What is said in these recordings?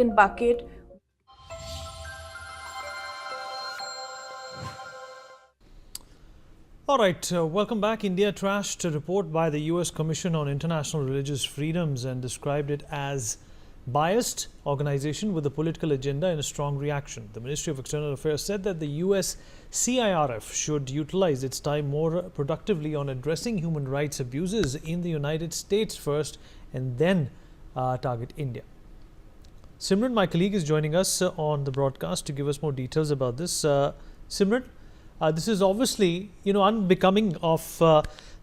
bucket. All right, welcome back. India trashed a report by the US Commission on International Religious Freedoms and described it as biased organization with a political agenda in a strong reaction. The Ministry of External Affairs said that the US CIRF should utilize its time more productively on addressing human rights abuses in the United States first and then target India. Simran, my colleague, is joining us on the broadcast to give us more details about this. Simran, this is obviously, unbecoming of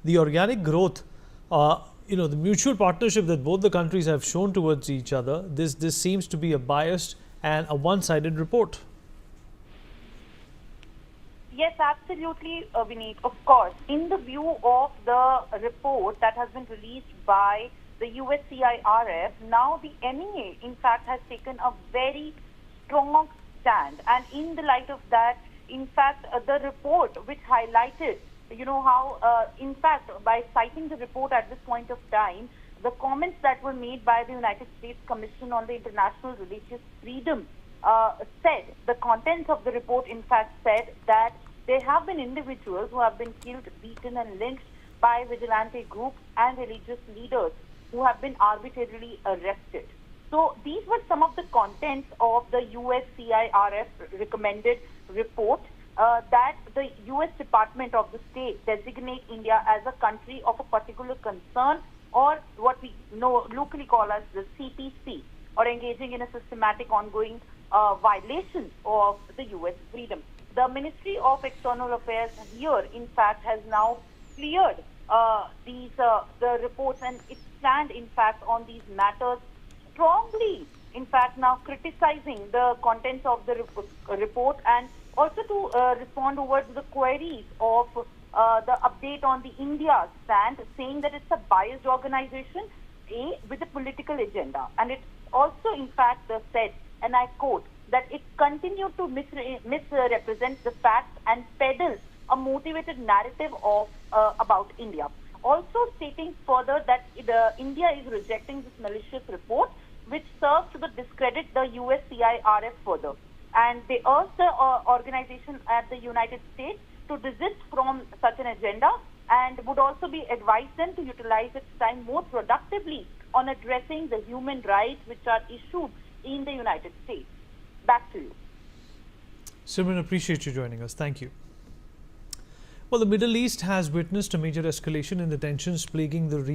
the organic growth, the mutual partnership that both the countries have shown towards each other. This seems to be a biased and a one-sided report. Yes, absolutely, Vineet. Of course, in the view of the report that has been released by the USCIRF, now the MEA, in fact, has taken a very strong stand. And in the light of that, in fact, the report which highlighted, how, in fact, by citing the report at this point of time, the comments that were made by the United States Commission on the International Religious Freedom said, the contents of the report, in fact, said that there have been individuals who have been killed, beaten, and lynched by vigilante groups and religious leaders who have been arbitrarily arrested. So these were some of the contents of the USCIRF recommended report that the U.S. Department of the State designate India as a country of a particular concern, or what we know locally call as the CPC, or engaging in a systematic ongoing violation of the U.S. freedom. The Ministry of External Affairs here, in fact, has now cleared the reports, and it stand, in fact, on these matters strongly, in fact, now criticizing the contents of the report, and also to respond towards the queries of the update on the India stand, saying that it's a biased organization, with a political agenda. And it also, in fact, said, and I quote, that it continued to misrepresent the facts and peddle a motivated narrative of about India. Also stating further that India is rejecting this malicious report, which serves to discredit the USCIRF further. And they urged the organization at the United States to desist from such an agenda, and would also be advised them to utilize its time more productively on addressing the human rights which are issued in the United States. Back to you. Simran, appreciate you joining us. Thank you. Well, the Middle East has witnessed a major escalation in the tensions plaguing the region.